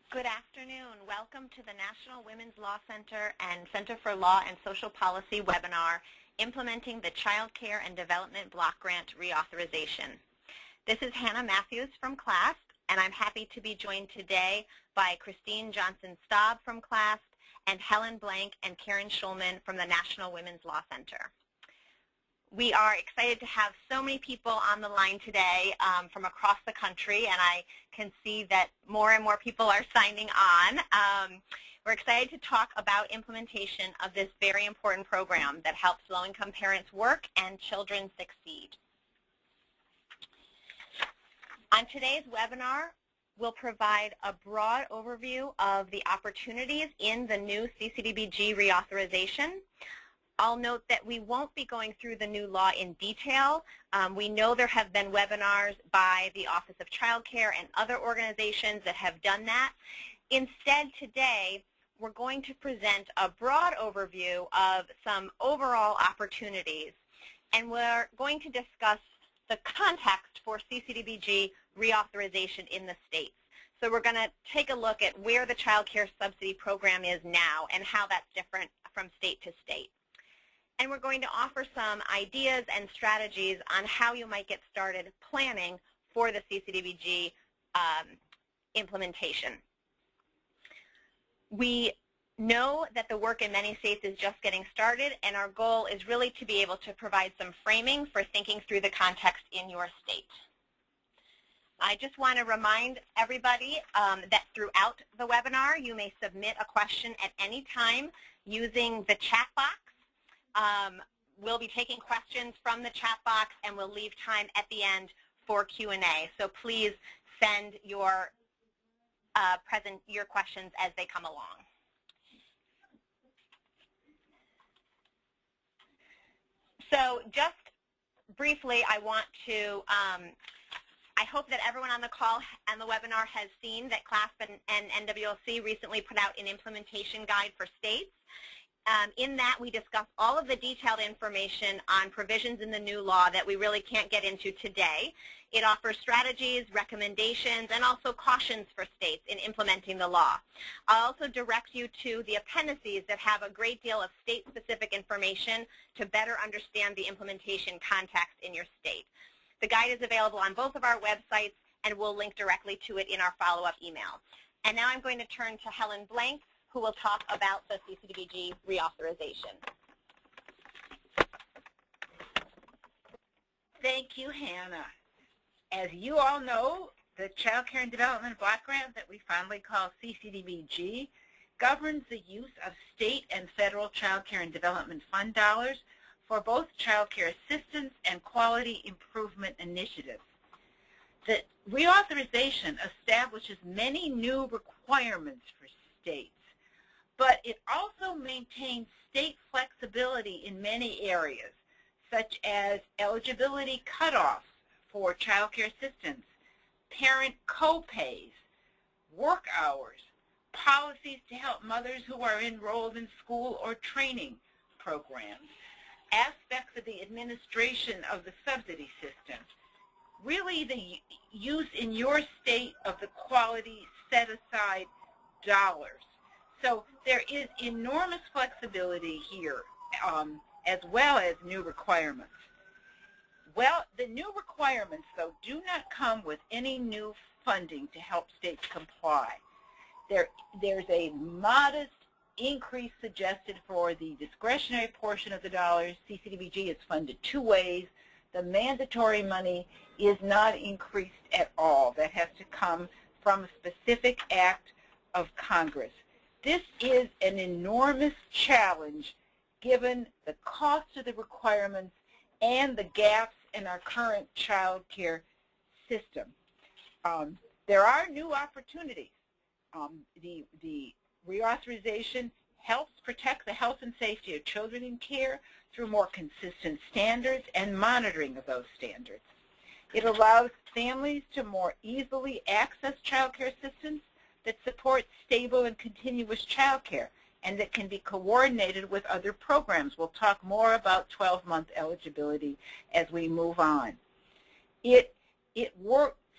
Good afternoon. Welcome to the National Women's Law Center and Center for Law and Social Policy webinar, Implementing the Childcare and Development Block Grant Reauthorization. This is Hannah Matthews from CLASP, and I'm happy to be joined today by Christine Johnson-Staub from CLASP and Helen Blank and Karen Schulman from the National Women's Law Center. We are excited to have so many people on the line today from across the country, and I can see that more and more people are signing on. We're excited to talk about implementation of this very important program that helps low-income parents work and children succeed. On today's webinar, we'll provide a broad overview of the opportunities in the new Cdbg reauthorization. I'll note that we won't be going through the new law in detail. We know there have been webinars by the Office of Childcare and other organizations that have done that. Instead, today, we're going to present a broad overview of some overall opportunities, and we're going to discuss the context for Cdbg reauthorization in the states. So we're going to take a look at where the child care subsidy program is now and how that's different from state to state. And we're going to offer some ideas and strategies on how you might get started planning for the Cdbg implementation. We know that the work in many states is just getting started, and our goal is really to be able to provide some framing for thinking through the context in your state. I just want to remind everybody that throughout the webinar, you may submit a question at any time using the chat box. We'll be taking questions from the chat box, and we'll leave time at the end for Q&A. So please send your questions as they come along. So just briefly, I want to, I hope that everyone on the call and the webinar has seen that CLASP and NWLC recently put out an implementation guide for states. In that, we discuss all of the detailed information on provisions in the new law that we really can't get into today. It offers strategies, recommendations, and also cautions for states in implementing the law. I'll also direct you to the appendices that have a great deal of state-specific information to better understand the implementation context in your state. The guide is available on both of our websites, and we'll link directly to it in our follow-up email. And now I'm going to turn to Helen Blank, who will talk about the Cdbg reauthorization. Thank you, Hannah. As you all know, the Child Care and Development Block Grant that we fondly call Cdbg governs the use of state and federal child care and development fund dollars for both child care assistance and quality improvement initiatives. The reauthorization establishes many new requirements for states, but it also maintains state flexibility in many areas, such as eligibility cutoffs for child care assistance, parent co-pays, work hours, policies to help mothers who are enrolled in school or training programs, aspects of the administration of the subsidy system, really the use in your state of the quality set-aside dollars. So there is enormous flexibility here, as well as new requirements. Well, the new requirements, though, do not come with any new funding to help states comply. There's a modest increase suggested for the discretionary portion of the dollars. Cdbg is funded two ways. The mandatory money is not increased at all. That has to come from a specific act of Congress. This is an enormous challenge given the cost of the requirements and the gaps in our current child care system. There are new opportunities. The reauthorization helps protect the health and safety of children in care through more consistent standards and monitoring of those standards. It allows families to more easily access child care assistance that supports stable and continuous child care and that can be coordinated with other programs. We'll talk more about 12-month eligibility as we move on. It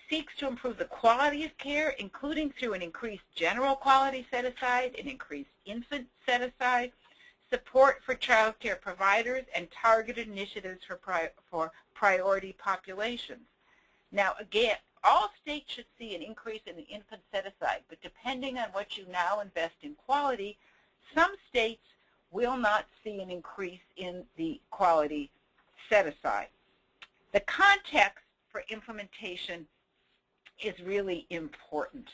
seeks to improve the quality of care, including through an increased general quality set-aside, an increased infant set-aside, support for child care providers, and targeted initiatives for priority populations. Now, again, all states should see an increase in the infant set-aside, but depending on what you now invest in quality, some states will not see an increase in the quality set-aside. The context for implementation is really important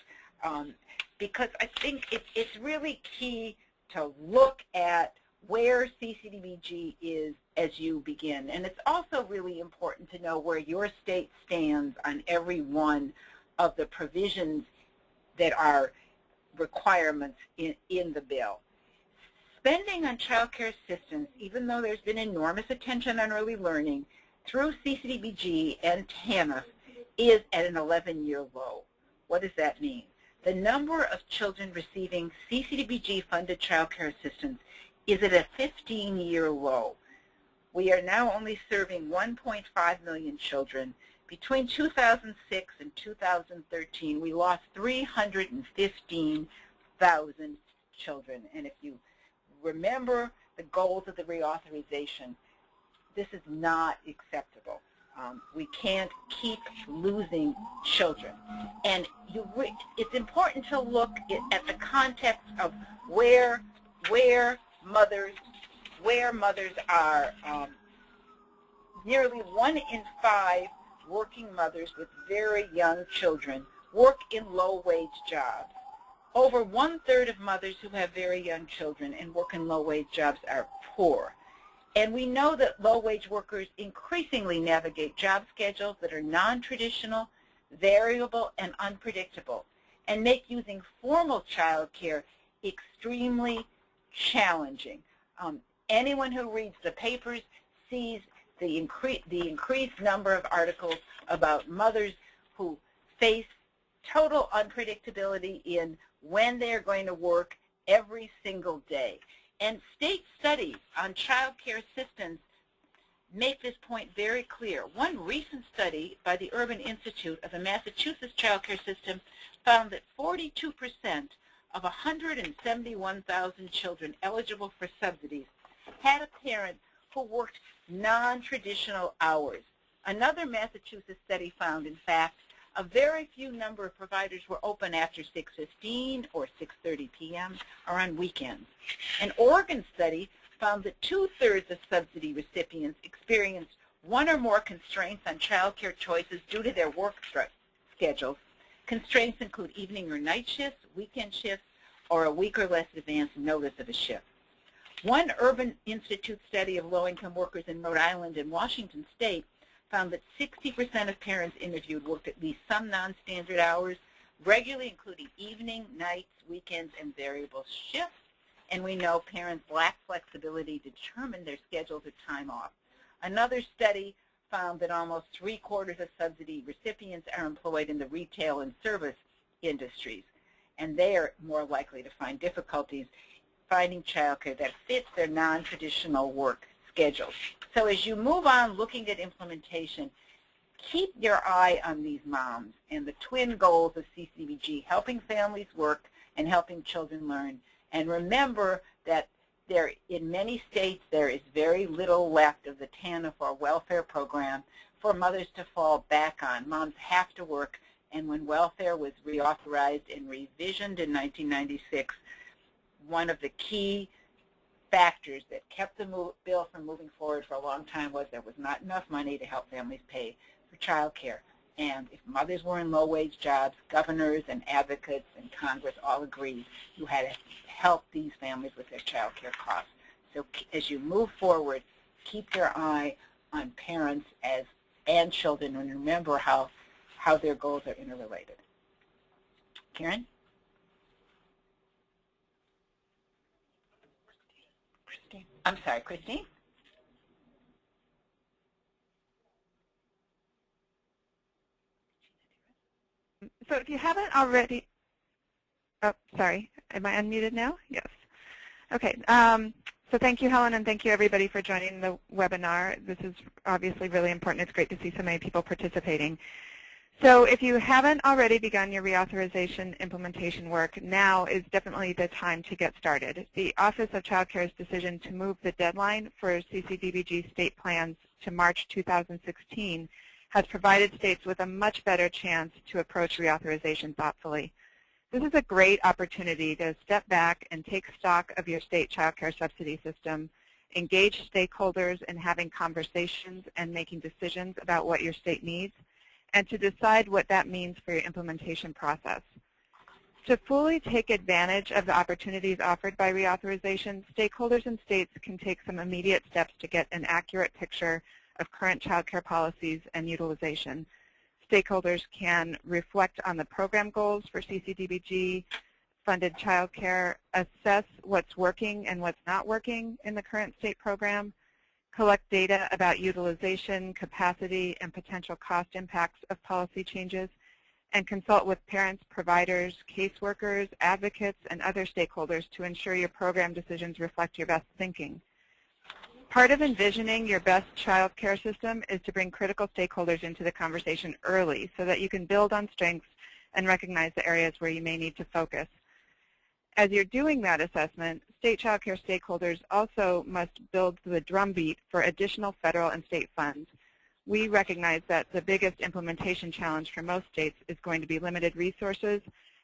because I think it's really key to look at where CCDBG is as you begin. And it's also really important to know where your state stands on every one of the provisions that are requirements in the bill. Spending on child care assistance, even though there's been enormous attention on early learning, through CCDBG and TANF is at an 11-year low. What does that mean? The number of children receiving CCDBG-funded child care assistance is at a 15-year low. We are now only serving 1.5 million children. Between 2006 and 2013, we lost 315,000 children. And if you remember the goals of the reauthorization, this is not acceptable. We can't keep losing children. And it's important to look at the context of where mothers are. Nearly 1 in 5 working mothers with very young children work in low-wage jobs. Over 1/3 of mothers who have very young children and work in low-wage jobs are poor. And we know that low-wage workers increasingly navigate job schedules that are non-traditional, variable, and unpredictable, and make using formal child care extremely challenging. Anyone who reads the papers sees the increased number of articles about mothers who face total unpredictability in when they are going to work every single day. And state studies on child care assistance make this point very clear. One recent study by the Urban Institute of the Massachusetts child care system found that 42% of 171,000 children eligible for subsidies had a parent who worked non-traditional hours. Another Massachusetts study found, in fact, a very few number of providers were open after 6:15 or 6:30 p.m. or on weekends. An Oregon study found that 2/3 of subsidy recipients experienced one or more constraints on child care choices due to their work schedules. Constraints include evening or night shifts, weekend shifts, or a week or less advance notice of a shift. One Urban Institute study of low-income workers in Rhode Island and Washington State found that 60% of parents interviewed worked at least some non-standard hours, regularly including evening, nights, weekends, and variable shifts. And we know parents lack flexibility to determine their schedules of time off. Another study found that almost 3/4 of subsidy recipients are employed in the retail and service industries, and they are more likely to find difficulties finding childcare that fits their non-traditional work schedules. So as you move on looking at implementation, keep your eye on these moms and the twin goals of CCDBG, helping families work and helping children learn. And remember that in many states there is very little left of the TANF or welfare program for mothers to fall back on. Moms have to work, and when welfare was reauthorized and revisioned in 1996, one of the key factors that kept the bill from moving forward for a long time was there was not enough money to help families pay for child care. And if mothers were in low-wage jobs, governors and advocates and Congress all agreed you had to help these families with their child care costs. So as you move forward, keep your eye on parents and children, and remember how their goals are interrelated. Karen? I'm sorry, Christine? So if you haven't already, oh, sorry, am I unmuted now? Yes. Okay, so thank you, Helen, and thank you, everybody, for joining the webinar. This is obviously really important. It's great to see so many people participating. So if you haven't already begun your reauthorization implementation work, now is definitely the time to get started. The Office of Child Care's decision to move the deadline for CCDBG state plans to March 2016 has provided states with a much better chance to approach reauthorization thoughtfully. This is a great opportunity to step back and take stock of your state child care subsidy system, engage stakeholders in having conversations and making decisions about what your state needs, and to decide what that means for your implementation process. To fully take advantage of the opportunities offered by reauthorization, stakeholders in states can take some immediate steps to get an accurate picture of current child care policies and utilization. Stakeholders can reflect on the program goals for CCDBG funded child care, assess what's working and what's not working in the current state program, collect data about utilization, capacity, and potential cost impacts of policy changes, and consult with parents, providers, caseworkers, advocates, and other stakeholders to ensure your program decisions reflect your best thinking. Part of envisioning your best child care system is to bring critical stakeholders into the conversation early so that you can build on strengths and recognize the areas where you may need to focus. As you're doing that assessment, state child care stakeholders also must build the drumbeat for additional federal and state funds. We recognize that the biggest implementation challenge for most states is going to be limited resources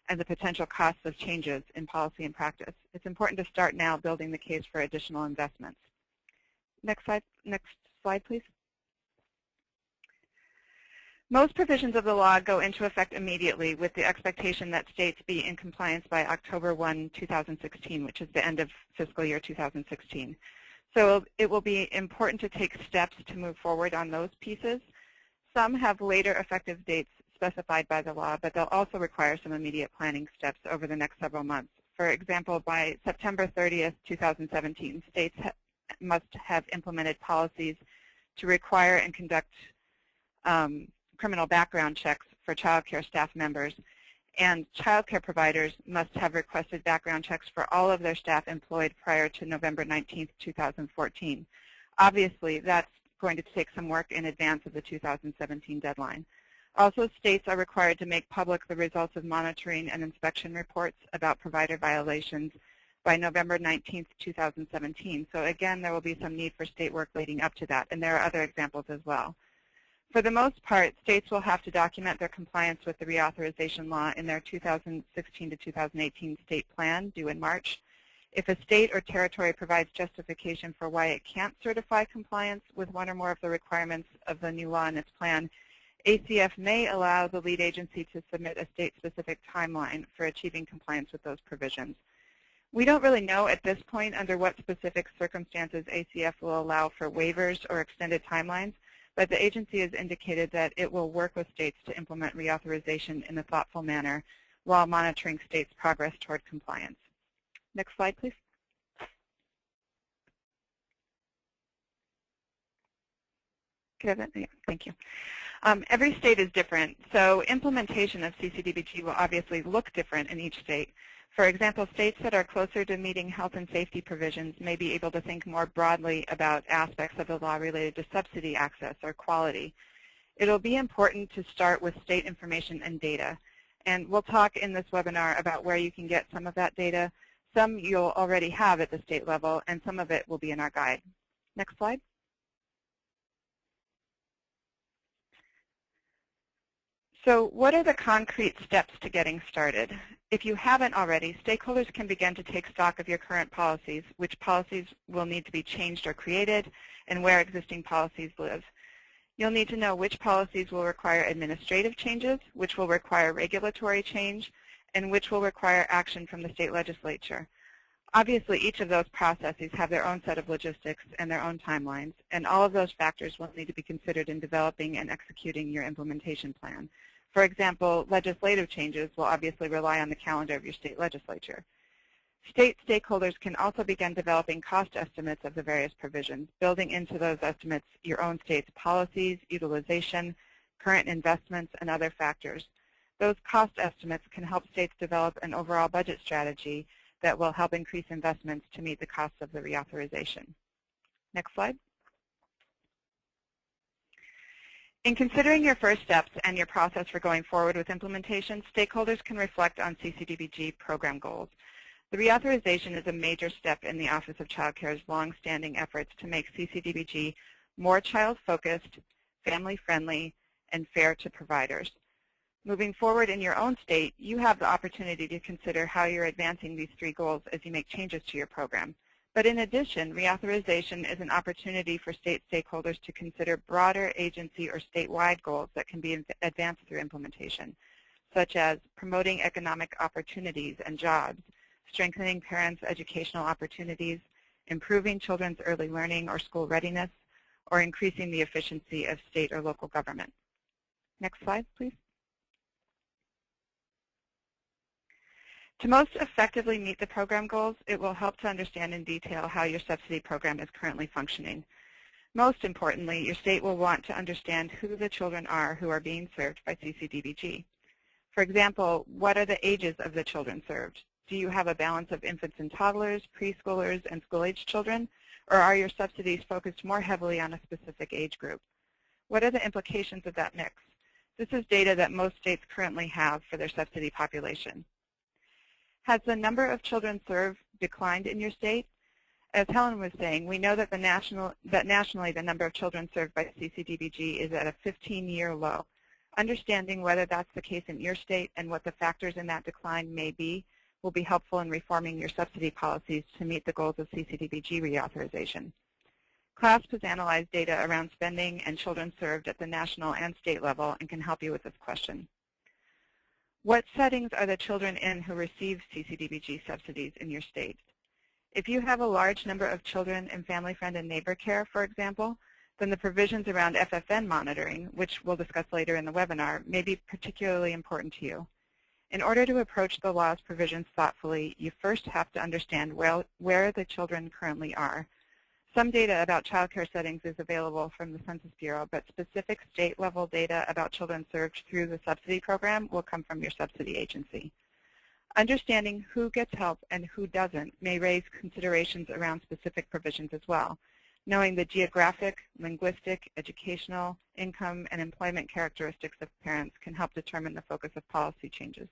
and the potential costs of changes in policy and practice. It's important to start now building the case for additional investments. Next slide, please. Most provisions of the law go into effect immediately with the expectation that states be in compliance by October 1, 2016, which is the end of fiscal year 2016. So it will be important to take steps to move forward on those pieces. Some have later effective dates specified by the law, but they'll also require some immediate planning steps over the next several months. For example, by September 30th, 2017, states must have implemented policies to require and conduct criminal background checks for child care staff members, and child care providers must have requested background checks for all of their staff employed prior to November 19th, 2014. Obviously, that's going to take some work in advance of the 2017 deadline. Also, states are required to make public the results of monitoring and inspection reports about provider violations by November 19th, 2017. So again, there will be some need for state work leading up to that, and there are other examples as well. For the most part, states will have to document their compliance with the reauthorization law in their 2016 to 2018 state plan due in March. If a state or territory provides justification for why it can't certify compliance with one or more of the requirements of the new law in its plan, ACF may allow the lead agency to submit a state-specific timeline for achieving compliance with those provisions. We don't really know at this point under what specific circumstances ACF will allow for waivers or extended timelines, but the agency has indicated that it will work with states to implement reauthorization in a thoughtful manner while monitoring states' progress toward compliance. Next slide, please. Could I have that? Yeah, thank you. Every state is different, so implementation of CCDBG will obviously look different in each state. For example, states that are closer to meeting health and safety provisions may be able to think more broadly about aspects of the law related to subsidy access or quality. It'll be important to start with state information and data. And we'll talk in this webinar about where you can get some of that data. Some you'll already have at the state level, and some of it will be in our guide. Next slide. So what are the concrete steps to getting started? If you haven't already, stakeholders can begin to take stock of your current policies, which policies will need to be changed or created, and where existing policies live. You'll need to know which policies will require administrative changes, which will require regulatory change, and which will require action from the state legislature. Obviously, each of those processes have their own set of logistics and their own timelines, and all of those factors will need to be considered in developing and executing your implementation plan. For example, legislative changes will obviously rely on the calendar of your state legislature. State stakeholders can also begin developing cost estimates of the various provisions, building into those estimates your own state's policies, utilization, current investments, and other factors. Those cost estimates can help states develop an overall budget strategy that will help increase investments to meet the costs of the reauthorization. Next slide. In considering your first steps and your process for going forward with implementation, stakeholders can reflect on CCDBG program goals. The reauthorization is a major step in the Office of Child Care's long-standing efforts to make CCDBG more child-focused, family-friendly, and fair to providers. Moving forward in your own state, you have the opportunity to consider how you're advancing these three goals as you make changes to your program. But in addition, reauthorization is an opportunity for state stakeholders to consider broader agency or statewide goals that can be advanced through implementation, such as promoting economic opportunities and jobs, strengthening parents' educational opportunities, improving children's early learning or school readiness, or increasing the efficiency of state or local government. Next slide, please. To most effectively meet the program goals, it will help to understand in detail how your subsidy program is currently functioning. Most importantly, your state will want to understand who the children are who are being served by CCDBG. For example, what are the ages of the children served? Do you have a balance of infants and toddlers, preschoolers, and school-age children, or are your subsidies focused more heavily on a specific age group? What are the implications of that mix? This is data that most states currently have for their subsidy population. Has the number of children served declined in your state? As Helen was saying, we know that nationally the number of children served by CCDBG is at a 15-year low. Understanding whether that's the case in your state and what the factors in that decline may be will be helpful in reforming your subsidy policies to meet the goals of CCDBG reauthorization. CLASP has analyzed data around spending and children served at the national and state level and can help you with this question. What settings are the children in who receive CCDBG subsidies in your state? If you have a large number of children in family, friend, and neighbor care, for example, then the provisions around FFN monitoring, which we'll discuss later in the webinar, may be particularly important to you. In order to approach the law's provisions thoughtfully, you first have to understand where the children currently are. Some data about child care settings is available from the Census Bureau, but specific state-level data about children served through the subsidy program will come from your subsidy agency. Understanding who gets help and who doesn't may raise considerations around specific provisions as well. Knowing the geographic, linguistic, educational, income, and employment characteristics of parents can help determine the focus of policy changes.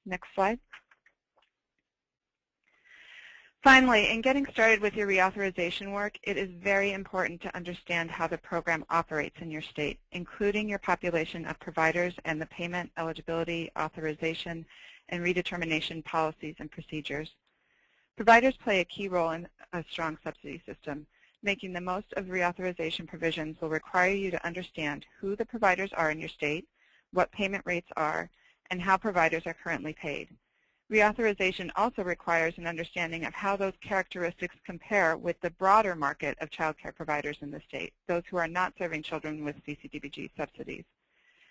Next slide. Finally, in getting started with your reauthorization work, it is very important to understand how the program operates in your state, including your population of providers and the payment, eligibility, authorization, and redetermination policies and procedures. Providers play a key role in a strong subsidy system. Making the most of reauthorization provisions will require you to understand who the providers are in your state, what payment rates are, and how providers are currently paid. Reauthorization also requires an understanding of how those characteristics compare with the broader market of child care providers in the state, those who are not serving children with CCDBG subsidies.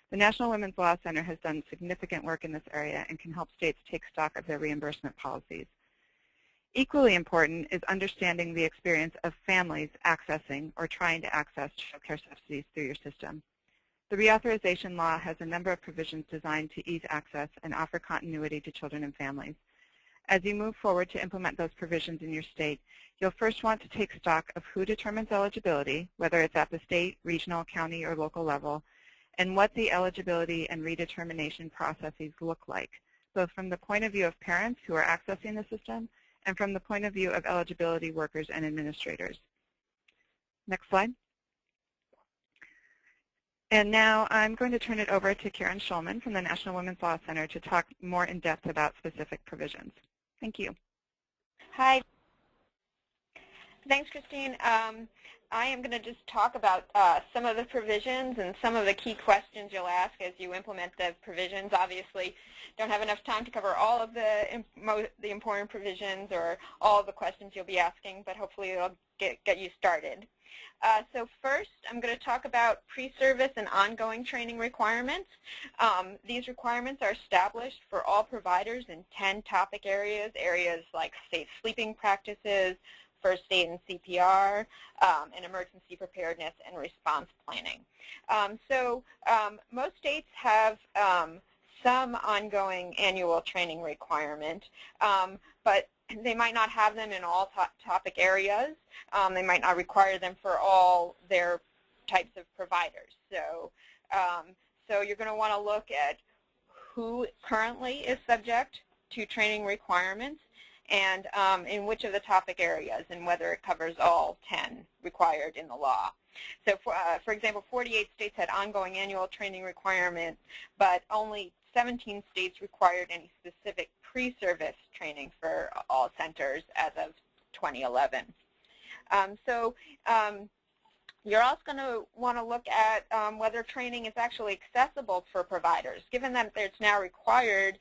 The National Women's Law Center has done significant work in this area and can help states take stock of their reimbursement policies. Equally important is understanding the experience of families accessing or trying to access child care subsidies through your system. The reauthorization law has a number of provisions designed to ease access and offer continuity to children and families. As you move forward to implement those provisions in your state, you'll first want to take stock of who determines eligibility, whether it's at the state, regional, county, or local level, and what the eligibility and redetermination processes look like, both from the point of view of parents who are accessing the system and from the point of view of eligibility workers and administrators. Next slide. And now I'm going to turn it over to Karen Schulman from the National Women's Law Center to talk more in depth about specific provisions. Thank you. Hi. Thanks, Christine. I am going to just talk about some of the provisions and some of the key questions you'll ask as you implement the provisions. Obviously, don't have enough time to cover all of the important provisions or all of the questions you'll be asking, but hopefully it'll get you started. So first, I'm going to talk about pre-service and ongoing training requirements. These requirements are established for all providers in 10 topic areas like safe sleeping practices, first aid and CPR, and emergency preparedness and response planning. Most states have some ongoing annual training requirement, but they might not have them in all topic areas. They might not require them for all their types of providers. So, so you're going to want to look at who currently is subject to training requirements and in which of the topic areas and whether it covers all 10 required in the law. So, for example, 48 states had ongoing annual training requirements, but only 17 states required any specific pre-service training for all centers as of 2011. You're also going to want to look at whether training is actually accessible for providers. Given that it's now required,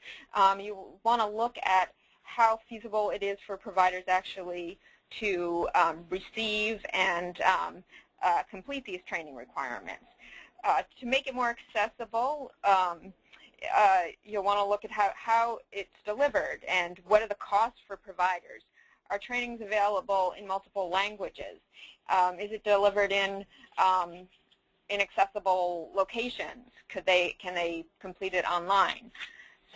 you want to look at how feasible it is for providers actually to receive and complete these training requirements. To make it more accessible, you'll want to look at how it's delivered and what are the costs for providers. Are trainings available in multiple languages? Is it delivered in accessible locations? Can they complete it online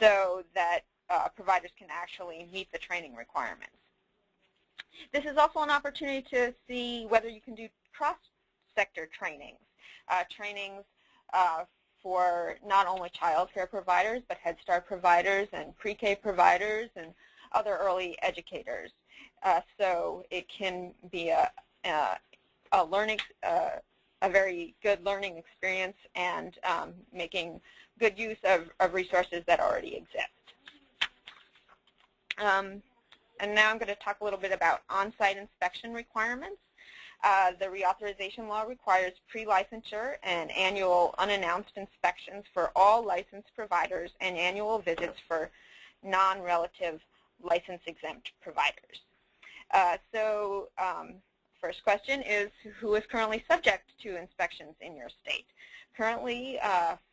so that providers can actually meet the training requirements? This is also an opportunity to see whether you can do cross-sector trainings, for not only child care providers, but Head Start providers and pre-K providers and other early educators. So it can be a very good learning experience and making good use of resources that already exist. And now I'm going to talk a little bit about on-site inspection requirements. The reauthorization law requires pre-licensure and annual unannounced inspections for all licensed providers and annual visits for non-relative license-exempt providers. First question is, who is currently subject to inspections in your state? Currently,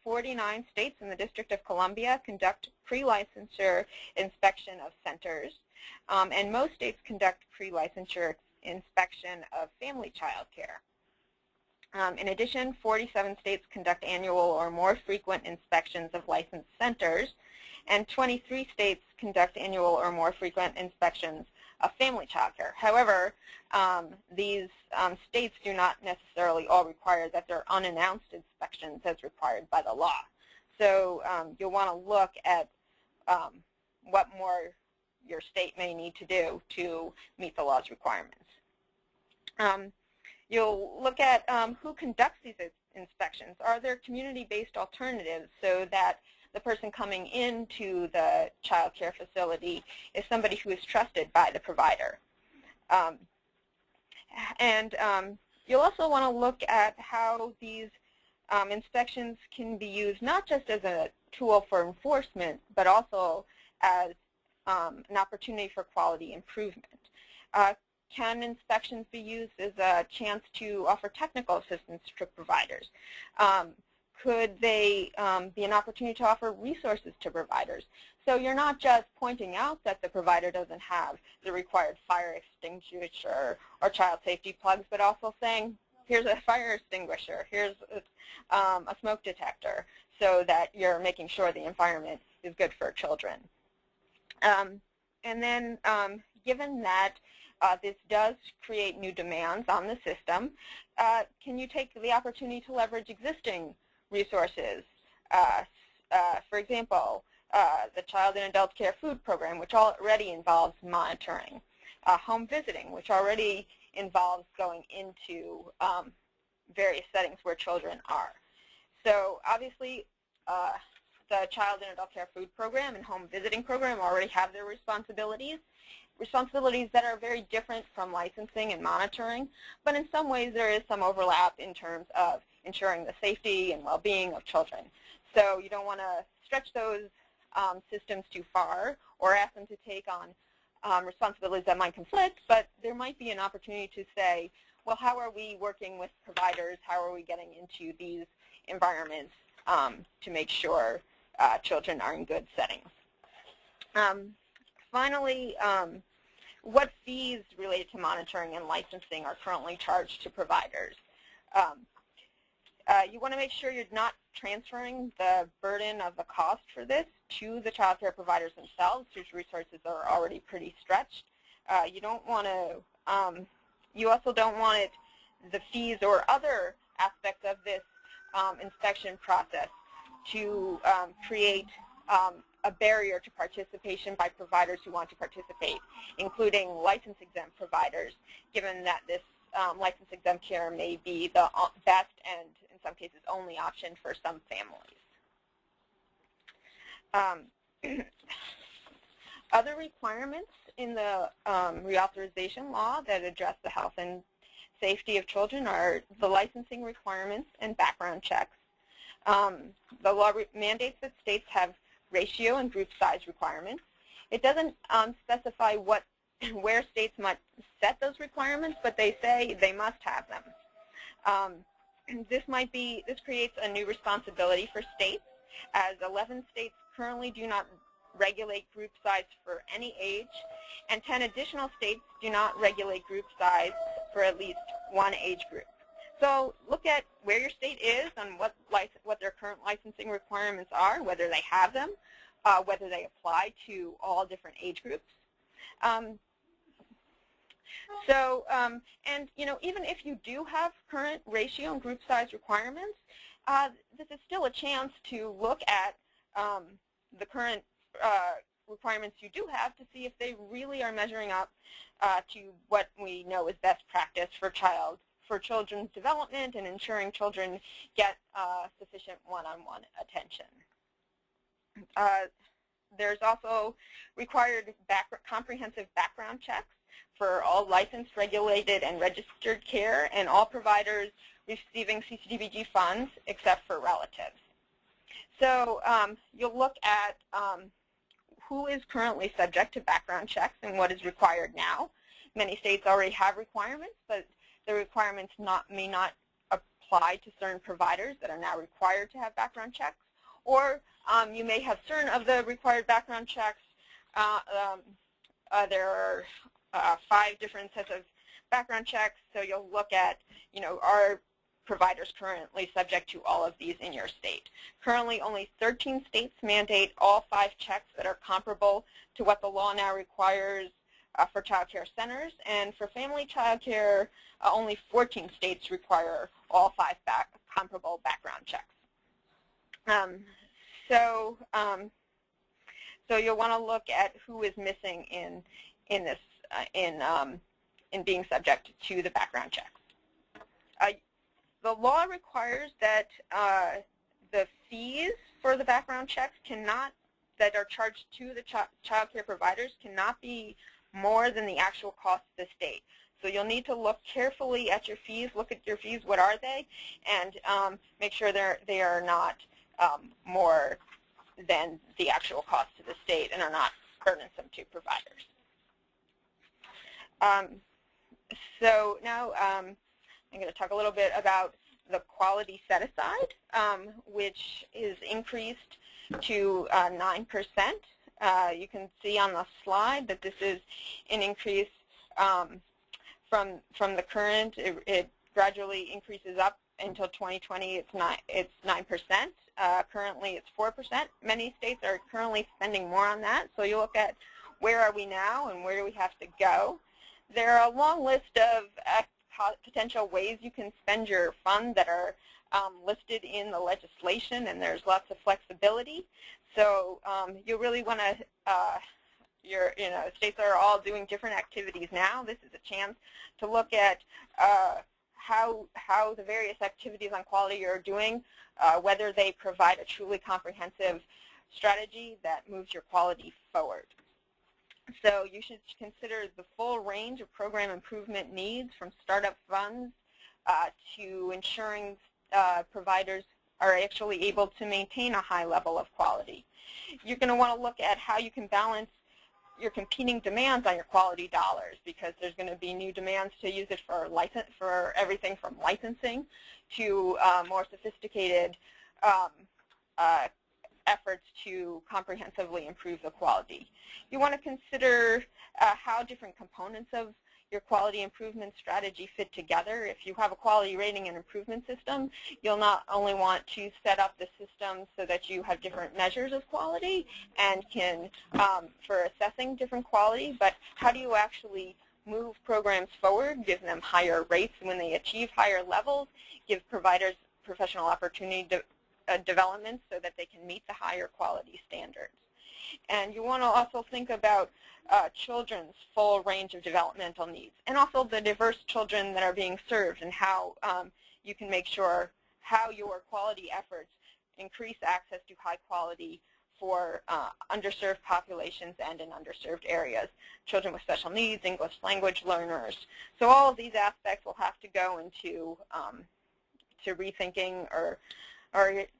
49 states in the District of Columbia conduct pre-licensure inspection of centers, and most states conduct pre-licensure inspection of family child care. In addition, 47 states conduct annual or more frequent inspections of licensed centers, and 23 states conduct annual or more frequent inspections of family child care. However, these states do not necessarily all require that they're unannounced inspections as required by the law. So you'll want to look at what more your state may need to do to meet the law's requirements. You'll look at who conducts these inspections. Are there community-based alternatives so that the person coming into the child care facility is somebody who is trusted by the provider? You'll also want to look at how these inspections can be used not just as a tool for enforcement, but also as an opportunity for quality improvement. Can inspections be used as a chance to offer technical assistance to providers? Could they be an opportunity to offer resources to providers? So you're not just pointing out that the provider doesn't have the required fire extinguisher or child safety plugs, but also saying, here's a fire extinguisher, here's a smoke detector, so that you're making sure the environment is good for children. Given that this does create new demands on the system, can you take the opportunity to leverage existing resources? For example, the Child and Adult Care Food Program, which already involves monitoring. Home visiting, which already involves going into various settings where children are. So obviously, the Child and Adult Care Food Program and Home Visiting Program already have their responsibilities that are very different from licensing and monitoring, but in some ways there is some overlap in terms of ensuring the safety and well-being of children. So you don't want to stretch those systems too far or ask them to take on responsibilities that might conflict, but there might be an opportunity to say, well, how are we working with providers? How are we getting into these environments to make sure children are in good settings? Finally, what fees related to monitoring and licensing are currently charged to providers? You want to make sure you're not transferring the burden of the cost for this to the child care providers themselves, whose resources are already pretty stretched. You don't want to. You also don't want the fees or other aspects of this inspection process to create a barrier to participation by providers who want to participate, including license-exempt providers, given that this license-exempt care may be the best and, in some cases, only option for some families. Other requirements in the reauthorization law that address the health and safety of children are the licensing requirements and background checks. The law mandates that states have ratio and group size requirements. It doesn't specify where states must set those requirements, but they say they must have them. This creates a new responsibility for states, as 11 states currently do not regulate group size for any age, and 10 additional states do not regulate group size for at least one age group. So look at where your state is and what their current licensing requirements are, whether they have them, whether they apply to all different age groups. And even if you do have current ratio and group size requirements, this is still a chance to look at the current requirements you do have to see if they really are measuring up to what we know is best practice for children's development and ensuring children get sufficient one-on-one attention. There's also required comprehensive background checks for all licensed, regulated, and registered care and all providers receiving CCDBG funds except for relatives. So you'll look at who is currently subject to background checks and what is required now. Many states already have requirements, but the requirements may not apply to certain providers that are now required to have background checks. Or you may have certain of the required background checks. There are 5 different sets of background checks, so you'll look at, are providers currently subject to all of these in your state. Currently, only 13 states mandate all 5 checks that are comparable to what the law now requires for child care centers, and for family child care, only 14 states require all 5 comparable background checks. So you'll want to look at who is missing in being subject to the background checks. The law requires that the fees for the background checks that are charged to the child care providers cannot be more than the actual cost to the state. So you'll need to look carefully at your fees, look at your fees, what are they, and make sure they are not more than the actual cost to the state and are not burdensome to providers. So now I'm going to talk a little bit about the quality set-aside, which is increased to 9%. You can see on the slide that this is an increase from the current. It gradually increases up until 2020. It's 9%. Currently, it's 4%. Many states are currently spending more on that. So you look at where are we now and where do we have to go. There are a long list of potential ways you can spend your funds that are listed in the legislation, and there's lots of flexibility. So you really want to, states are all doing different activities now. This is a chance to look at how the various activities on quality are doing, whether they provide a truly comprehensive strategy that moves your quality forward. So you should consider the full range of program improvement needs, from startup funds to ensuring providers are actually able to maintain a high level of quality. You're going to want to look at how you can balance your competing demands on your quality dollars, because there's going to be new demands to use it for everything from licensing to more sophisticated efforts to comprehensively improve the quality. You want to consider how different components of your quality improvement strategy fit together. If you have a quality rating and improvement system, you'll not only want to set up the system so that you have different measures of quality and can, for assessing different quality, but how do you actually move programs forward, give them higher rates when they achieve higher levels, give providers professional opportunity development so that they can meet the higher quality standards. And you want to also think about children's full range of developmental needs, and also the diverse children that are being served, and how you can make sure how your quality efforts increase access to high quality for underserved populations and in underserved areas, children with special needs, English language learners. So all of these aspects will have to go into to rethinking or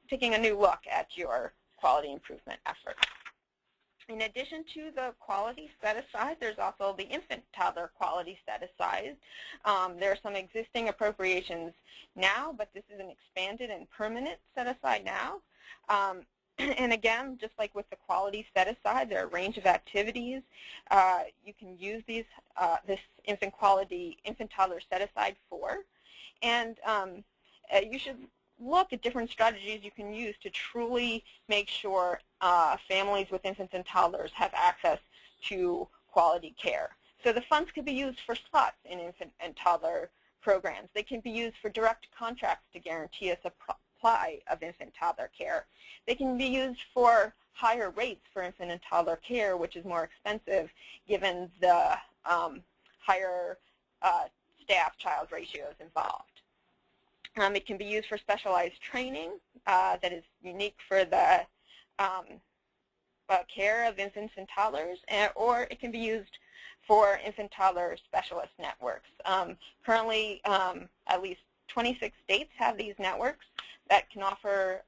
taking a new look at your quality improvement efforts. In addition to the quality set-aside, there's also the infant-toddler quality set-aside. There are some existing appropriations now, but this is an expanded and permanent set-aside now. And again, just like with the quality set-aside, there are a range of activities you can use this infant-toddler set-aside for. And you should look at different strategies you can use to truly make sure families with infants and toddlers have access to quality care. So the funds could be used for slots in infant and toddler programs. They can be used for direct contracts to guarantee a supply of infant toddler care. They can be used for higher rates for infant and toddler care, which is more expensive given the higher staff-child ratios involved. It can be used for specialized training that is unique for the care of infants and toddlers, or it can be used for infant-toddler specialist networks. Currently, at least 26 states have these networks that can offer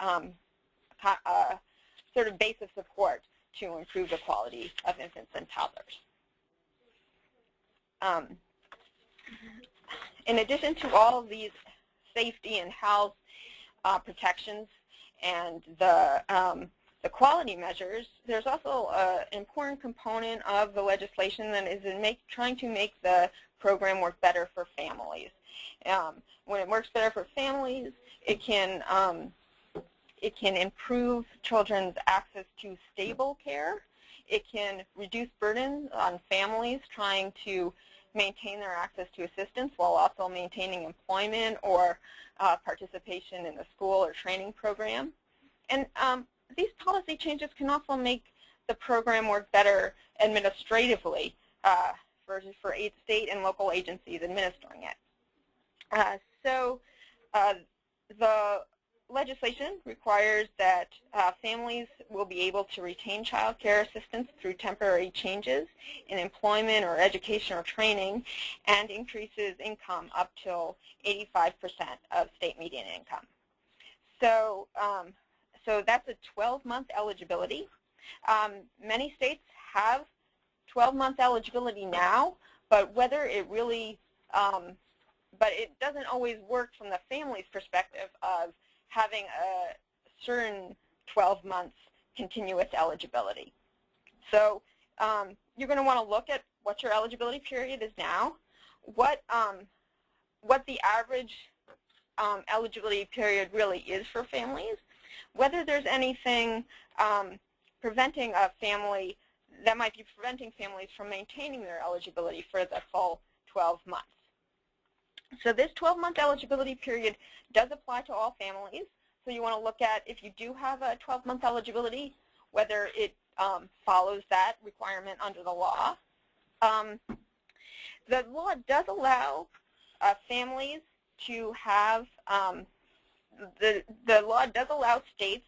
sort of base of support to improve the quality of infants and toddlers. In addition to all of these safety and health protections and the quality measures, there's also an important component of the legislation that is in trying to make the program work better for families. When it works better for families, it can improve children's access to stable care. It can reduce burdens on families trying to maintain their access to assistance while also maintaining employment or participation in the school or training program. And these policy changes can also make the program work better administratively for state and local agencies administering it. So the legislation requires that families will be able to retain child care assistance through temporary changes in employment or education or training, and increases income up till 85% of state median income. So, so that's a 12-month eligibility. Many states have 12-month eligibility now, but whether it really, but it doesn't always work from the family's perspective of having a certain 12 months continuous eligibility. So you're going to want to look at what your eligibility period is now, what the average eligibility period really is for families, whether there's anything preventing a family that might be preventing families from maintaining their eligibility for the full 12 months. So this 12-month eligibility period does apply to all families. So you want to look at, if you do have a 12-month eligibility, whether it follows that requirement under the law. The law does allow families to have, the law does allow states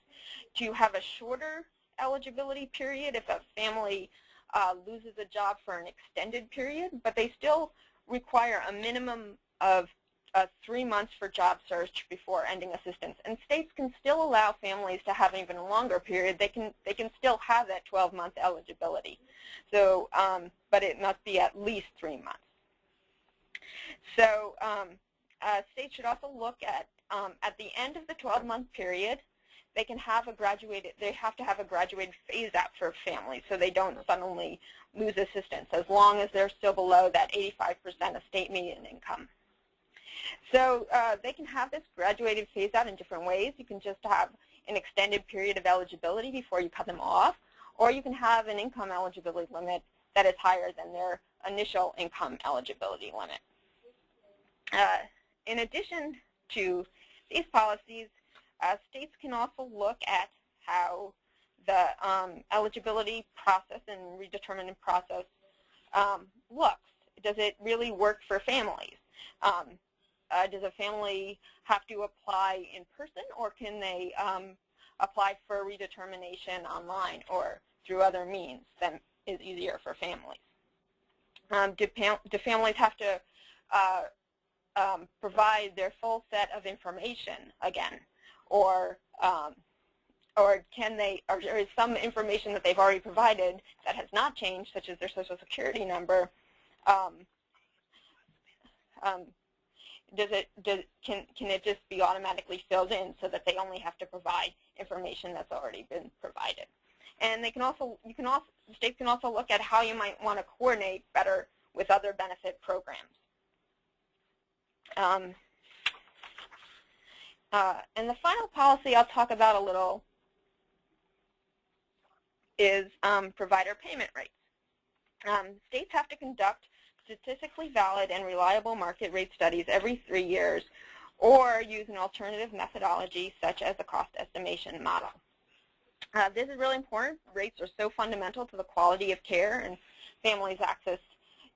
to have a shorter eligibility period if a family loses a job for an extended period, but they still require a minimum of 3 months for job search before ending assistance. And states can still allow families to have an even longer period. They can still have that 12-month eligibility. So, but it must be at least 3 months. So states should also look at the end of the 12-month period, they can have a graduated, they have to have a graduated phase out for families so they don't suddenly lose assistance as long as they're still below that 85% of state median income. So they can have this graduated phase out in different ways. You can just have an extended period of eligibility before you cut them off, or you can have an income eligibility limit that is higher than their initial income eligibility limit. In addition to these policies, states can also look at how the eligibility process and redetermination process looks. Does it really work for families? Does a family have to apply in person, or can they apply for redetermination online or through other means that is easier for families? Do families have to provide their full set of information again, or can they, or is some information that they've already provided that has not changed, such as their Social Security number, can it just be automatically filled in so that they only have to provide information that's already been provided? And they can also, the states can also look at how you might want to coordinate better with other benefit programs. And the final policy I'll talk about a little is provider payment rates. States have to conduct statistically valid and reliable market rate studies every 3 years, or use an alternative methodology such as a cost estimation model. This is really important. Rates are so fundamental to the quality of care and families' access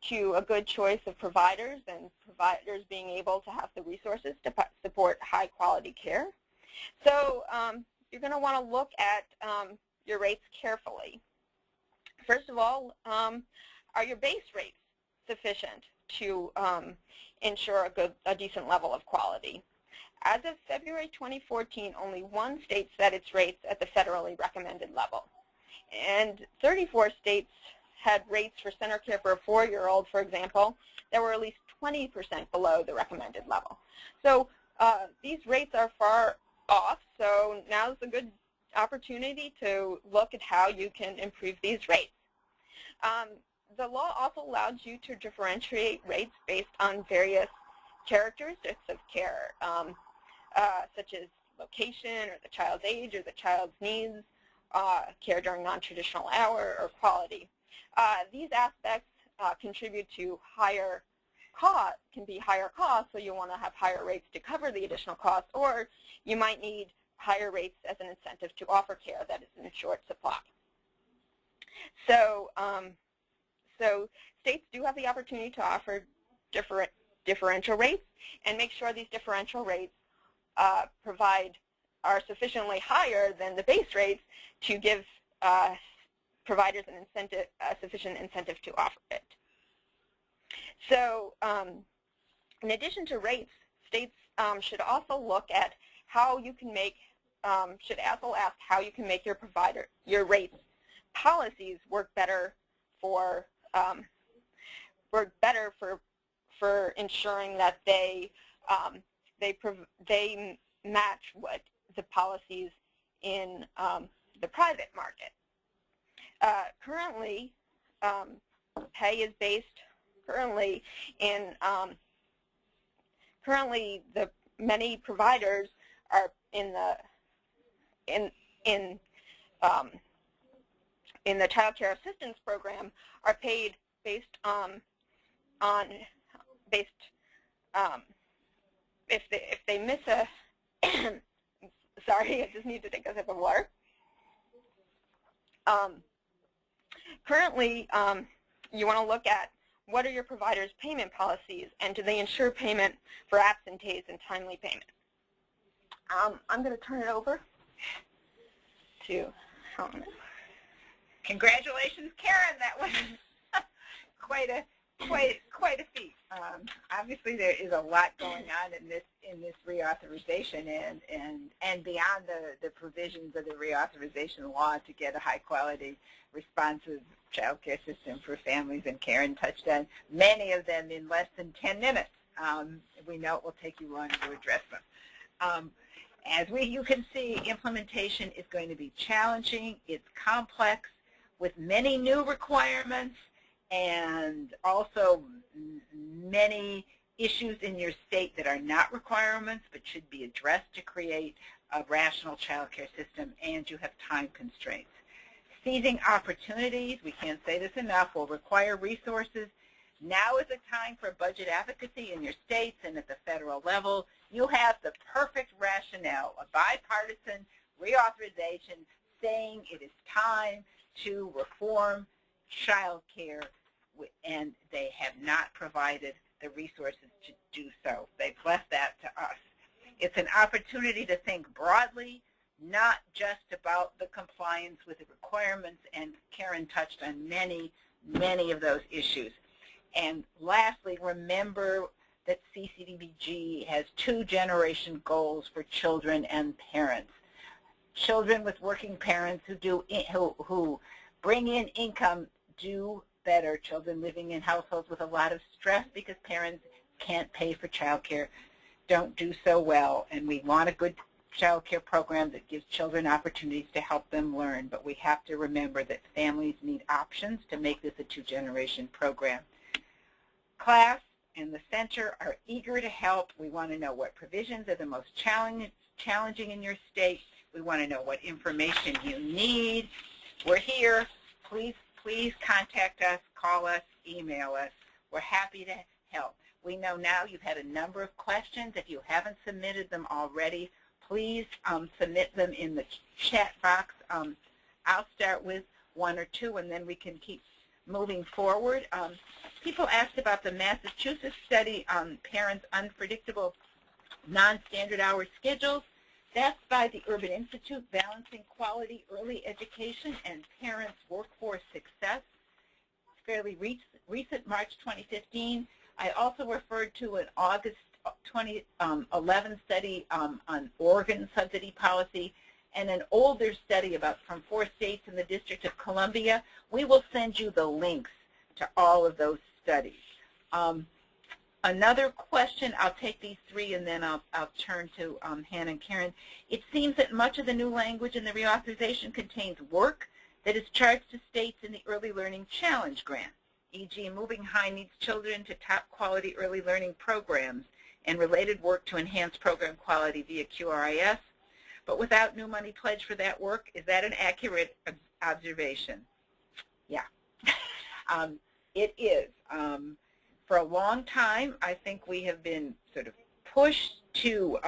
to a good choice of providers, and providers being able to have the resources to support high-quality care. So you're going to want to look at your rates carefully. First of all, are your base rates sufficient to ensure a decent level of quality? As of February 2014, only one state set its rates at the federally recommended level. And 34 states had rates for center care for a 4-year-old, for example, that were at least 20% below the recommended level. So these rates are far off, so now's a good opportunity to look at how you can improve these rates. The law also allows you to differentiate rates based on various characteristics of care, such as location, or the child's age, or the child's needs, care during non-traditional hour, or quality. These aspects contribute to higher cost, can be higher costs, so you want to have higher rates to cover the additional costs, or you might need higher rates as an incentive to offer care that is in short supply. So, so states do have the opportunity to offer differential rates, and make sure these differential rates are sufficiently higher than the base rates to give providers an incentive, a sufficient incentive to offer it. So in addition to rates, states should also look at how you can make, should also ask how you can make your rates policies work better for ensuring that they match what the policies in the private market. Currently, pay is based currently the many providers are in the Child Care Assistance Program are paid based if they miss a sorry, I just need to take a sip of water. Currently, you want to look at what are your providers' payment policies, and do they ensure payment for absentees and timely payment? I'm going to turn it over to Helen. Congratulations, Karen. That was quite a feat. Obviously, there is a lot going on in this reauthorization, and beyond the provisions of the reauthorization law to get a high-quality, responsive child care system for families, and Karen touched on many of them in less than 10 minutes. We know it will take you long to address them. As you can see, implementation is going to be challenging. It's complex with many new requirements, and also many issues in your state that are not requirements but should be addressed to create a rational child care system, and you have time constraints. Seizing opportunities, we can't say this enough, will require resources Now is the time for budget advocacy in your states and at the federal level. You have the perfect rationale, a bipartisan reauthorization saying it is time to reform child care, and they have not provided the resources to do so. They've left that to us. It's an opportunity to think broadly, not just about the compliance with the requirements, and Karen touched on many, many of those issues. And lastly, remember that CCDBG has 2-generation goals for children and parents. Children with working parents who bring in income do better. Children living in households with a lot of stress because parents can't pay for child care don't do so well, and we want a good child care program that gives children opportunities to help them learn, but we have to remember that families need options to make this a 2-generation program. Class and the center are eager to help. We want to know what provisions are the most challenging in your state. We want to know what information you need. We're here. Please contact us, call us, email us. We're happy to help. We know now you've had a number of questions. If you haven't submitted them already, please submit them in the chat box. I'll start with 1 or 2, and then we can keep moving forward. People asked about the Massachusetts study on parents' unpredictable non-standard hour schedules. That's by the Urban Institute, Balancing Quality Early Education and Parents' Workforce Success. It's fairly recent, March 2015. I also referred to an August 2011 study on Oregon subsidy policy, and an older study from 4 states in the District of Columbia. We will send you the links to all of those studies. Another question, I'll take these 3 and then I'll turn to Hannah and Karen. It seems that much of the new language in the reauthorization contains work that is charged to states in the Early Learning Challenge Grant, e.g. moving high-needs children to top-quality early learning programs and related work to enhance program quality via QRIS, but without new money pledged for that work. Is that an accurate observation? Yeah, it is. For a long time, I think we have been sort of pushed to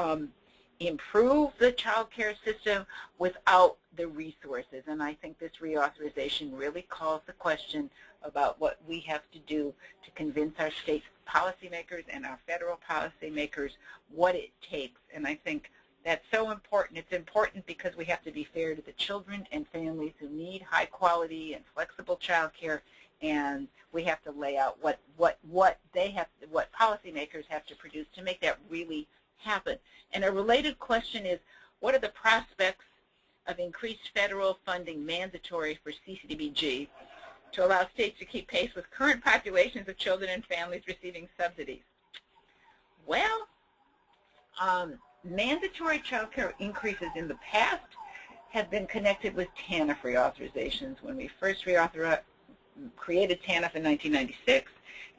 improve the child care system without the resources, and I think this reauthorization really calls the question about what we have to do to convince our state policymakers and our federal policymakers what it takes, and I think that's so important. It's important because we have to be fair to the children and families who need high quality and flexible child care, and we have to lay out what policymakers have to produce to make that really happen. And a related question is, what are the prospects of increased federal funding mandatory for CCDBG to allow states to keep pace with current populations of children and families receiving subsidies? Well, mandatory child care increases in the past have been connected with TANF reauthorizations. When we first created TANF in 1996,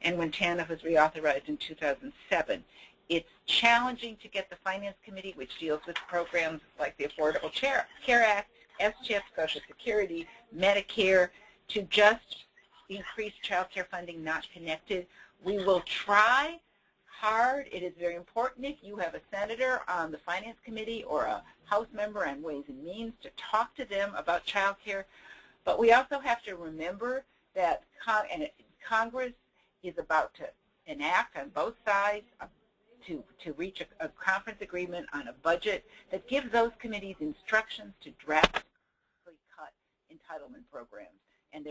and when TANF was reauthorized in 2007. It's challenging to get the Finance Committee, which deals with programs like the Affordable Care Act, SCHIP, Social Security, Medicare, to just increase child care funding not connected. We will try hard. It is very important if you have a senator on the Finance Committee or a House member on Ways and Means to talk to them about child care. But we also have to remember that Congress is about to enact on both sides to reach a conference agreement on a budget that gives those committees instructions to drastically cut entitlement programs. And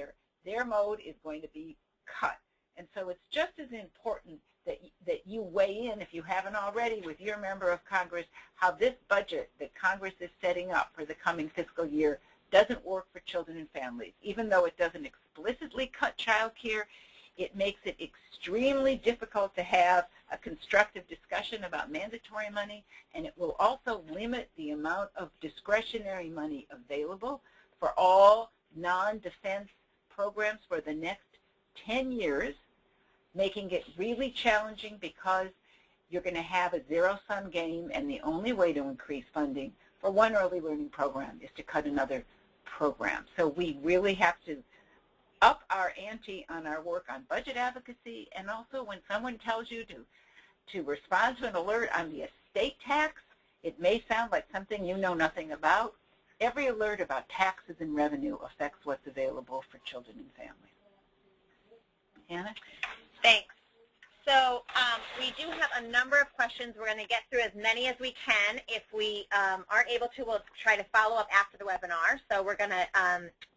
their mode is going to be cut. And so it's just as important that you weigh in, if you haven't already, with your member of Congress, how this budget that Congress is setting up for the coming fiscal year doesn't work for children and families. Even though it doesn't explicitly cut child care, it makes it extremely difficult to have a constructive discussion about mandatory money, and it will also limit the amount of discretionary money available for all non-defense programs for the next 10 years, making it really challenging because you're going to have a zero-sum game, and the only way to increase funding for one early learning program is to cut another program. So we really have to up our ante on our work on budget advocacy, and also when someone tells you to respond to an alert on the estate tax, it may sound like something you know nothing about. Every alert about taxes and revenue affects what's available for children and families. Hannah? Thanks. So we do have a number of questions. We're going to get through as many as we can. If we aren't able to, we'll try to follow up after the webinar. So we're going to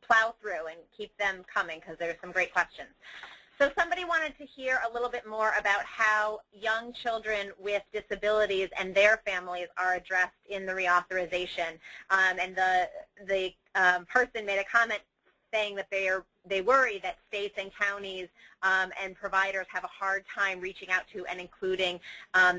plow through and keep them coming because there's some great questions. So somebody wanted to hear a little bit more about how young children with disabilities and their families are addressed in the reauthorization. And the person made a comment saying that they worry that states and counties and providers have a hard time reaching out to and including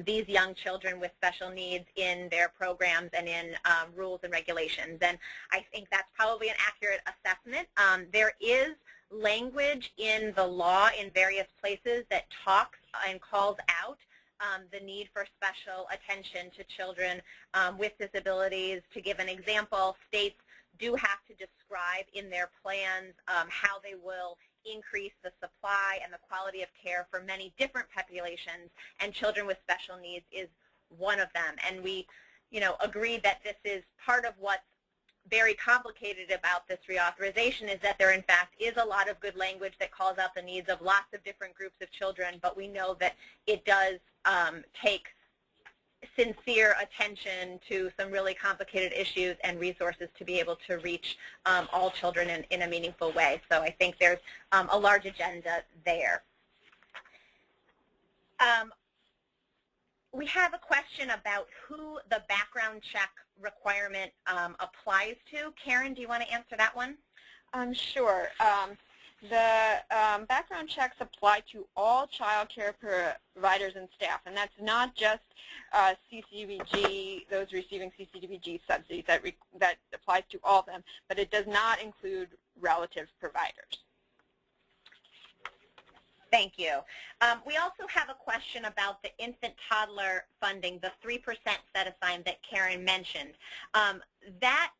these young children with special needs in their programs and in rules and regulations. And I think that's probably an accurate assessment. There is language in the law in various places that talks and calls out the need for special attention to children with disabilities. To give an example, states do have to describe in their plans how they will increase the supply and the quality of care for many different populations, and children with special needs is one of them. And we, agreed that this is part of what's very complicated about this reauthorization is that there, in fact, is a lot of good language that calls out the needs of lots of different groups of children, but we know that it does take sincere attention to some really complicated issues and resources to be able to reach all children in a meaningful way. So I think there's a large agenda there. We have a question about who the background check requirement applies to. Karen, do you want to answer that one? Sure. The background checks apply to all child care providers and staff, and that's not just CCDBG, those receiving CCDBG subsidies. That applies to all of them, but it does not include relative providers. Thank you. We also have a question about the infant-toddler funding, the 3% set-aside that Karen mentioned. That,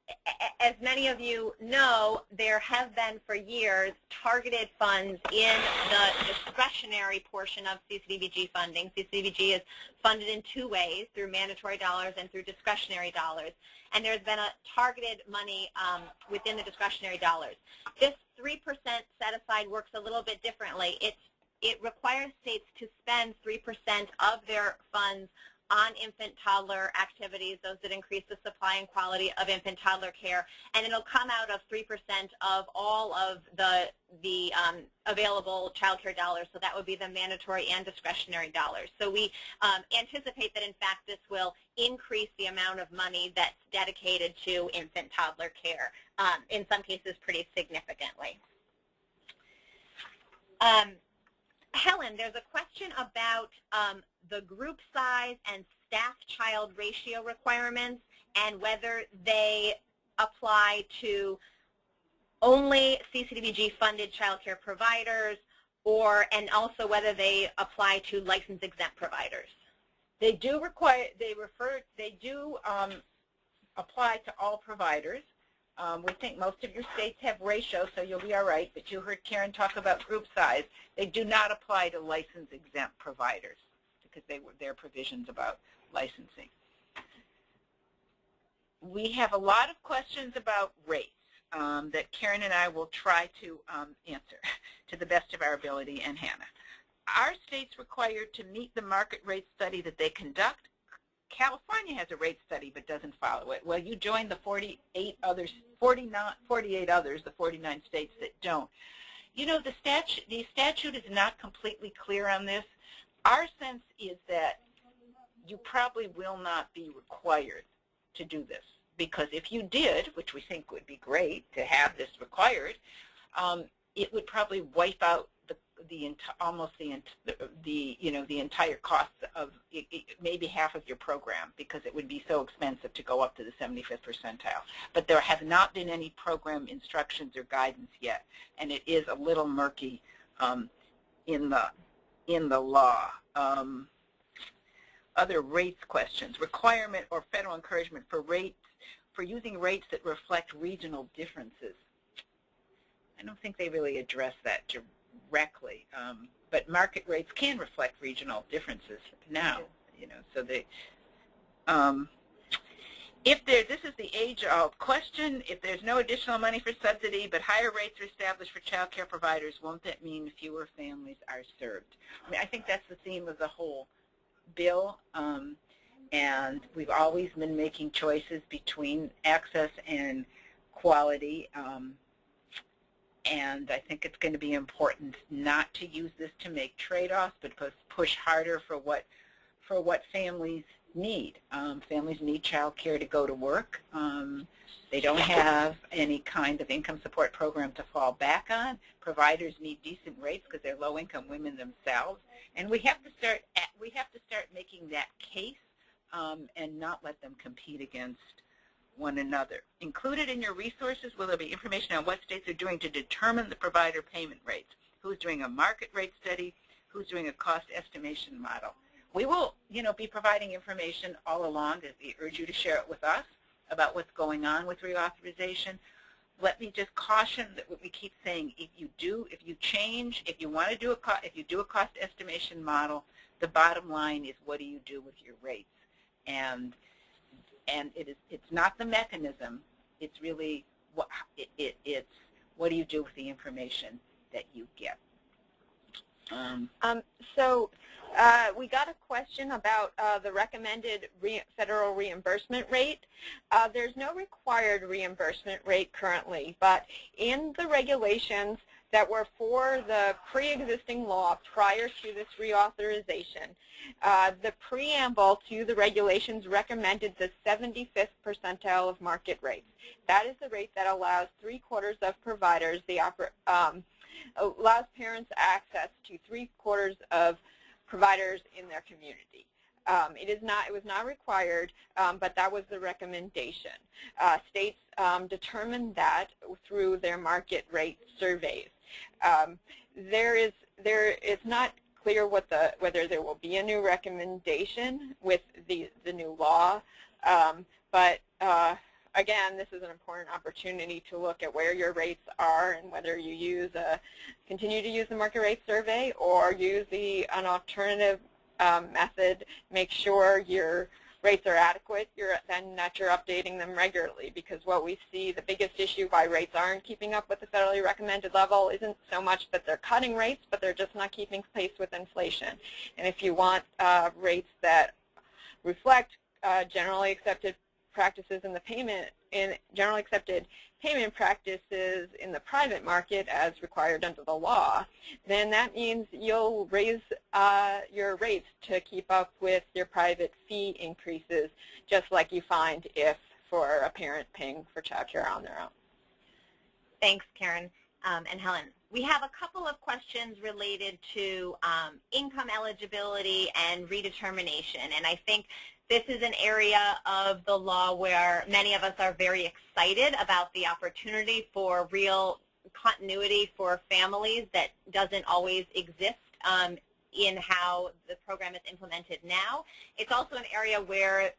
as many of you know, there have been for years targeted funds in the discretionary portion of CCDBG funding. CCDBG is funded in two ways, through mandatory dollars and through discretionary dollars. And there's been a targeted money within the discretionary dollars. This 3% set-aside works a little bit differently. It requires states to spend 3% of their funds on infant-toddler activities, those that increase the supply and quality of infant-toddler care, and it'll come out of 3% of all of the available child care dollars, so that would be the mandatory and discretionary dollars. So we anticipate that, in fact, this will increase the amount of money that's dedicated to infant-toddler care, in some cases pretty significantly. Helen, there's a question about the group size and staff-child ratio requirements and whether they apply to only CCDBG-funded child care providers and also whether they apply to license-exempt providers. They do apply to all providers. We think most of your states have ratios, so you'll be all right, but you heard Karen talk about group size. They do not apply to license-exempt providers because there are provisions about licensing. We have a lot of questions about rates that Karen and I will try to answer to the best of our ability, and Hannah. Are states required to meet the market rate study that they conduct? California has a rate study but doesn't follow it. Well, you join the 48 others, the 49 states that don't. You know, the statute is not completely clear on this. Our sense is that you probably will not be required to do this, because if you did, which we think would be great to have this required, it would probably wipe out the entire cost of maybe half of your program, because it would be so expensive to go up to the 75th percentile. But there have not been any program instructions or guidance yet, and it is a little murky in the law. Other rates questions: requirement or federal encouragement for using rates that reflect regional differences. I don't think they really address that directly. But market rates can reflect regional differences now, so they, this is the age-old question, if there's no additional money for subsidy but higher rates are established for child care providers, won't that mean fewer families are served? I mean, I think that's the theme of the whole bill, and we've always been making choices between access and quality, and I think it's going to be important not to use this to make trade-offs, but push harder for what families need. Families need child care to go to work. They don't have any kind of income support program to fall back on. Providers need decent rates because they're low-income women themselves, and we have to start making that case and not let them compete against one another. Included in your resources will there be information on what states are doing to determine the provider payment rates, who's doing a market rate study, who's doing a cost estimation model. We will, be providing information all along. We urge you to share it with us about what's going on with reauthorization. Let me just caution that what we keep saying, if you do a cost estimation model, the bottom line is what do you do with your rates? And it's not the mechanism. It's really it's what do you do with the information that you get. We got a question about the recommended federal reimbursement rate. There's no required reimbursement rate currently, but in the regulations that were for the pre-existing law prior to this reauthorization, the preamble to the regulations recommended the 75th percentile of market rates. That is the rate that allows 3/4 of providers allows parents access to 3/4 of providers in their community. It was not required, but that was the recommendation. States determined that through their market rate surveys. It's not clear whether there will be a new recommendation with the new law, but again, this is an important opportunity to look at where your rates are and whether you continue to use the market rate survey or use an alternative method. Make sure your rates are adequate and that you're updating them regularly, because what we see, the biggest issue why rates aren't keeping up with the federally recommended level isn't so much that they're cutting rates, but they're just not keeping pace with inflation. And if you want rates that reflect generally accepted practices in generally accepted payment practices in the private market as required under the law, then that means you'll raise your rates to keep up with your private fee increases, just like you find if for a parent paying for child care on their own. Thanks, Karen and Helen. We have a couple of questions related to income eligibility and redetermination, and I think this is an area of the law where many of us are very excited about the opportunity for real continuity for families that doesn't always exist in how the program is implemented now. It's also an area where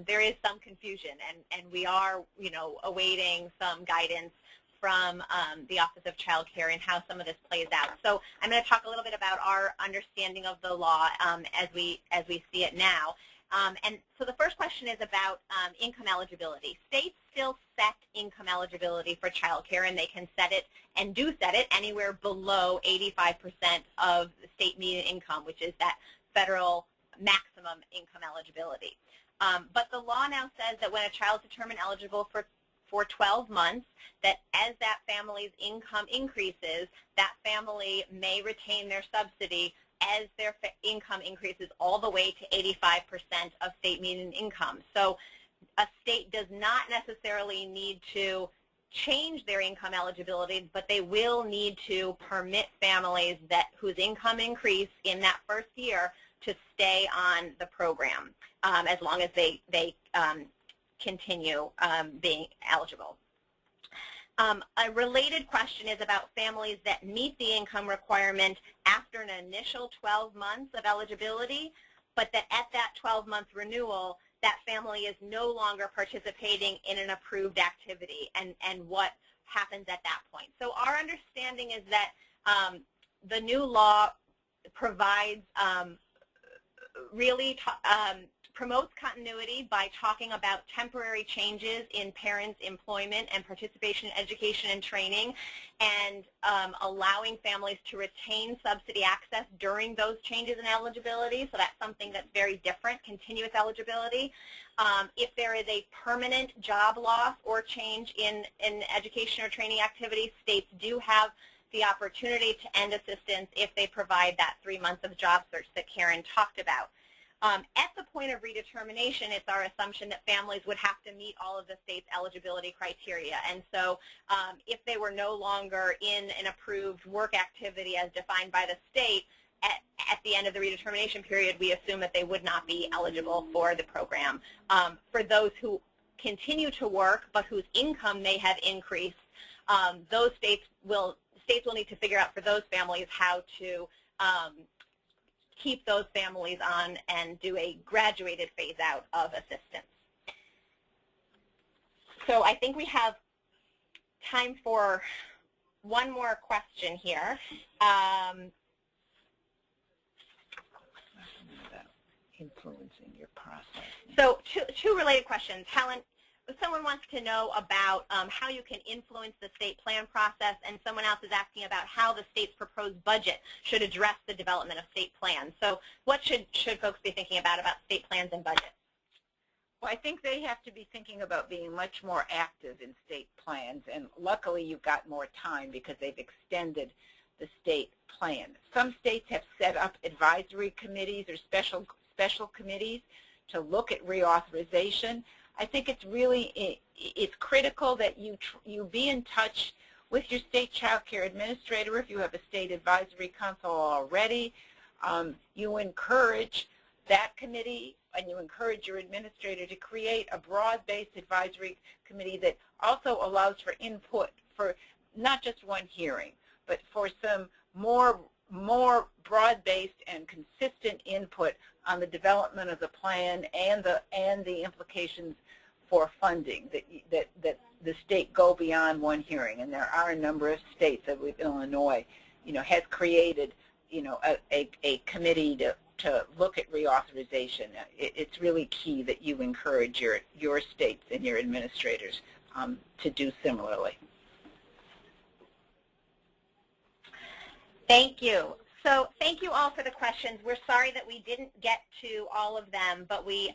there is some confusion, and we are, awaiting some guidance from the Office of Child Care and how some of this plays out. So I'm going to talk a little bit about our understanding of the law as we see it now. And so the first question is about income eligibility. States still set income eligibility for child care, and they can set it and do set it anywhere below 85% of the state median income, which is that federal maximum income eligibility. But the law now says that when a child is determined eligible for 12 months, that as that family's income increases, that family may retain their subsidy as their income increases all the way to 85% of state median income. So a state does not necessarily need to change their income eligibility, but they will need to permit families whose income increase in that first year to stay on the program as long as they continue being eligible. A related question is about families that meet the income requirement after an initial 12 months of eligibility, but that at that 12-month renewal, that family is no longer participating in an approved activity, and happens at that point. So our understanding is that the new law provides promotes continuity by talking about temporary changes in parents' employment and participation in education and training, and allowing families to retain subsidy access during those changes in eligibility. So that's something that's very different, continuous eligibility. If there is a permanent job loss or change in education or training activities, states do have the opportunity to end assistance if they provide that 3 months of job search that Karen talked about. At the point of redetermination, it's our assumption that families would have to meet all of the state's eligibility criteria. And so if they were no longer in an approved work activity as defined by the state, at the end of the redetermination period, we assume that they would not be eligible for the program. For those who continue to work but whose income may have increased, those states will need to figure out for those families how to keep those families on and do a graduated phase out of assistance. So I think we have time for one more question here. Influencing your process. So two related questions. Helen, someone wants to know about how you can influence the state plan process, and someone else is asking about how the state's proposed budget should address the development of state plans. So what should folks be thinking about state plans and budget? Well, I think they have to be thinking about being much more active in state plans, and luckily you've got more time because they've extended the state plan. Some states have set up advisory committees or special committees to look at reauthorization. I think it's critical that you be in touch with your state child care administrator if you have a state advisory council already. You encourage that committee and you encourage your administrator to create a broad-based advisory committee that also allows for input for not just one hearing, but for some more broad-based and consistent input on the development of the plan and the implications for funding, that the state go beyond one hearing. And there are a number of states, I believe Illinois, has created, a committee to look at reauthorization. It's really key that you encourage your states and your administrators to do similarly. Thank you. So thank you all for the questions. We're sorry that we didn't get to all of them, but we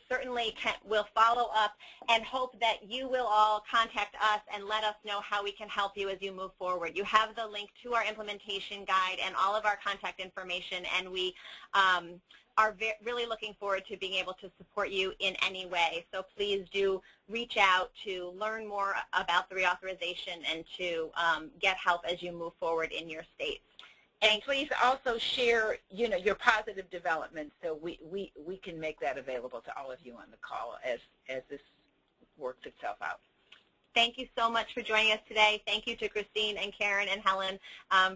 certainly will follow up and hope that you will all contact us and let us know how we can help you as you move forward. You have the link to our implementation guide and all of our contact information, and we are really looking forward to being able to support you in any way. So please do reach out to learn more about the reauthorization and to get help as you move forward in your states. And please also share, your positive developments so we can make that available to all of you on the call as this works itself out. Thank you so much for joining us today. Thank you to Christine and Karen and Helen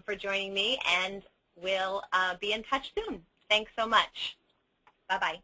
for joining me, and we'll be in touch soon. Thanks so much. Bye-bye.